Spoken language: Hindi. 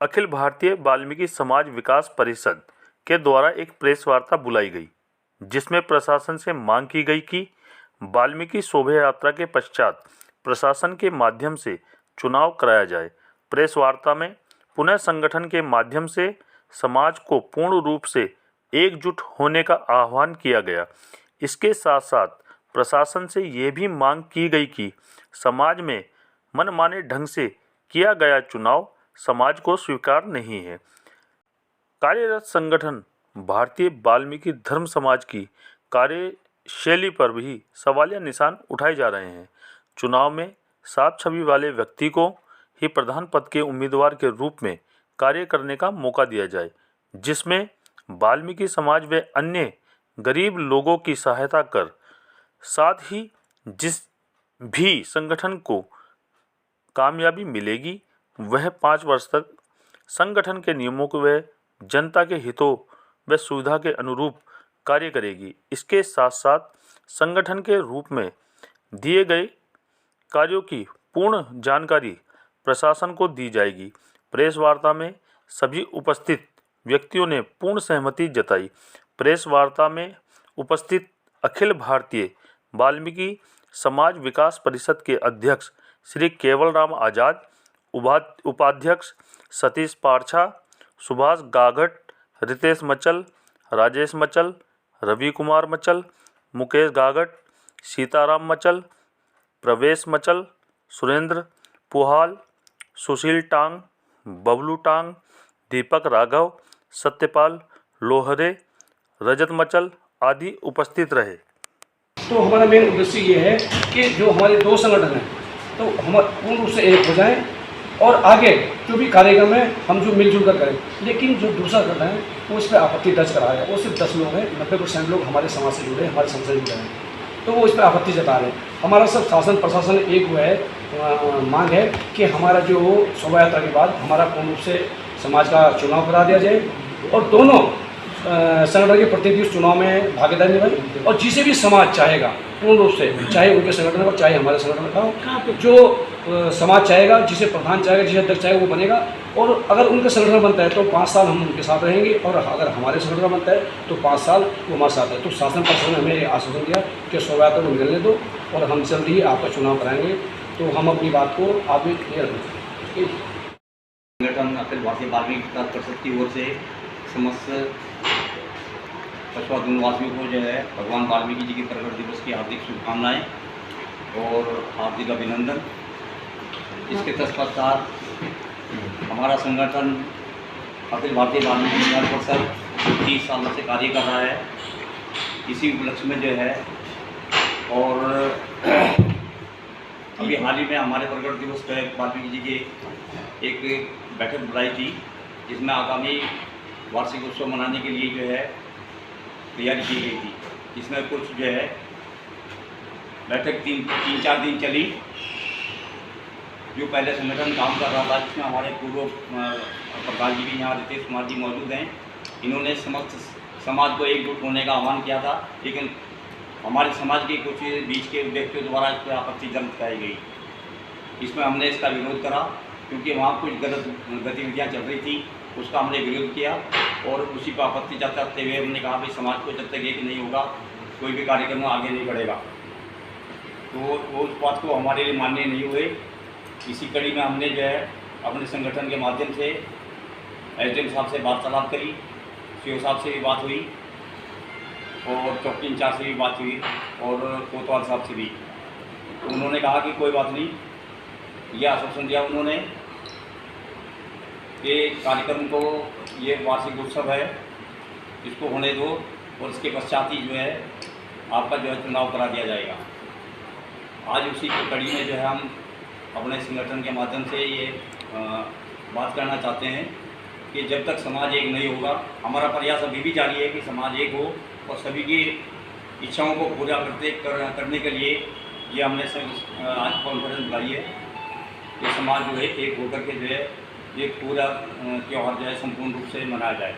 अखिल भारतीय वाल्मीकि समाज विकास परिषद के द्वारा एक प्रेस वार्ता बुलाई गई, जिसमें प्रशासन से मांग की गई कि वाल्मीकि शोभा यात्रा के पश्चात प्रशासन के माध्यम से चुनाव कराया जाए। प्रेस वार्ता में पुनः संगठन के माध्यम से समाज को पूर्ण रूप से एकजुट होने का आह्वान किया गया। इसके साथ साथ प्रशासन से ये भी मांग की गई कि समाज में मनमाने ढंग से किया गया चुनाव समाज को स्वीकार नहीं है। कार्यरत संगठन भारतीय वाल्मीकि धर्म समाज की कार्यशैली पर भी सवालिया निशान उठाए जा रहे हैं। चुनाव में साफ छवि वाले व्यक्ति को ही प्रधान पद के उम्मीदवार के रूप में कार्य करने का मौका दिया जाए, जिसमें वाल्मीकि समाज व अन्य गरीब लोगों की सहायता कर, साथ ही जिस भी संगठन को कामयाबी मिलेगी वह 5 वर्ष तक संगठन के नियमों को व जनता के हितों व सुविधा के अनुरूप कार्य करेगी। इसके साथ साथ संगठन के रूप में दिए गए कार्यों की पूर्ण जानकारी प्रशासन को दी जाएगी। प्रेस वार्ता में सभी उपस्थित व्यक्तियों ने पूर्ण सहमति जताई। प्रेस वार्ता में उपस्थित अखिल भारतीय वाल्मीकि समाज विकास परिषद के अध्यक्ष श्री केवल राम आज़ाद, उपाध्यक्ष सतीश पारछा, सुभाष गागट, रितेश मचल, राजेश मचल, रवि कुमार मचल, मुकेश गागट, सीताराम मचल, प्रवेश मचल, सुरेंद्र पुहाल, सुशील टांग, बबलू टांग, दीपक राघव, सत्यपाल लोहरे, रजत मचल आदि उपस्थित रहे। तो हमारा मेन उद्देश्य ये है कि जो हमारे 2 संगठन हैं तो हम पूर्ण रूप से एक हो जाएं और आगे जो भी कार्यक्रम है हम जो मिलजुल कर करें। लेकिन जो दूसरा संगठन है वो इस पर आपत्ति दर्ज करा है। वो सिर्फ 10 लोग हैं, 90% लोग हमारे समाज से जुड़े हैं, हमारे संगठन से जुड़े हैं, तो वो इस पर आपत्ति जता रहे हैं। हमारा सब शासन प्रशासन एक हुआ है, मांग है कि हमारा जो शोभा यात्रा के बाद हमारा पूर्ण रूप से समाज का चुनाव करा दिया जाए और दोनों संगठन के प्रतिनिधि उस चुनाव में भागीदारी निभाएं और जिसे भी समाज चाहेगा पूर्ण रूप से, चाहे उनके संगठन का चाहे हमारे संगठन का हो, जो समाज चाहेगा, जिसे प्रधान चाहेगा, जिसे अध्यक्ष चाहेगा वो बनेगा। और अगर उनका संगठन बनता है तो 5 साल हम उनके साथ रहेंगे और अगर हमारे संगठन बनता है तो 5 साल वो हमारे साथ है। तो शासन प्रशासन ने हमें आश्वासन दिया कि शोभा यात्रा को निकलने दो और हम जल्द ही आपका चुनाव कराएंगे। तो हम अपनी बात को आगे क्लियर रखें। संगठन अखिल भारतीय वाल्मीकि विकास परिषद की ओर से समस्त पछुआ वासियों को जो है भगवान वाल्मीकि जी के प्रकट दिवस की हार्दिक शुभकामनाएँ और हार्दिक अभिनंदन। इसके तत्पश्चात हमारा संगठन अखिल भारतीय वाल्मीकि विकास परिषद 30 सालों से कार्य कर रहा है। इसी उपलक्ष्य में जो है और अभी हाल ही में हमारे प्रकट दिवस पर वाल्मीकि जी के एक बैठक बुलाई थी, जिसमें आगामी वार्षिक उत्सव मनाने के लिए जो है तैयारी की गई थी। इसमें कुछ जो है बैठक 3-4 दिन चली। जो पहले संगठन काम कर रहा था, जिसमें हमारे पूर्व प्रधान जी भी यहाँ रितेश कुमार जी मौजूद हैं, इन्होंने समस्त समाज को एकजुट होने का आह्वान किया था, लेकिन हमारे समाज के कुछ बीच के व्यक्तियों द्वारा इस पर आपत्ति जताई गई। इसमें हमने इसका विरोध करा, क्योंकि वहाँ कुछ गलत गतिविधियाँ चल रही थी, उसका हमने विरोध किया और उसी पर आपत्ति जताते हुए हमने कहा भाई समाज को जब तक एक नहीं होगा कोई भी कार्यक्रम आगे नहीं बढ़ेगा। तो वो उस बात को हमारे लिए मान्य नहीं हुए। इसी कड़ी में हमने जो है अपने संगठन के माध्यम से एसडीएम साहब से वार्तालाप करी, सीओ साहब से भी बात हुई और चौकी इंचार्ज से भी बात हुई और कोतवाल साहब से भी। तो उन्होंने कहा कि कोई बात नहीं, यह आश्वासन दिया उन्होंने कि कार्यक्रम को ये वार्षिक उत्सव है, इसको होने दो और इसके पश्चात ही जो है आपका जो है चुनाव करा दिया जाएगा। आज उसी की कड़ी में जो है हम अपने संगठन के माध्यम से ये बात करना चाहते हैं कि जब तक समाज एक नहीं होगा, हमारा प्रयास अभी भी जारी है कि समाज एक हो और सभी की इच्छाओं को पूरा करने के लिए ये हमने आज कॉन्फ्रेंस बुलाई है। ये समाज जो है एक होकर के जो है ये पूरा त्यौहार जो है संपूर्ण रूप से मनाया जाए।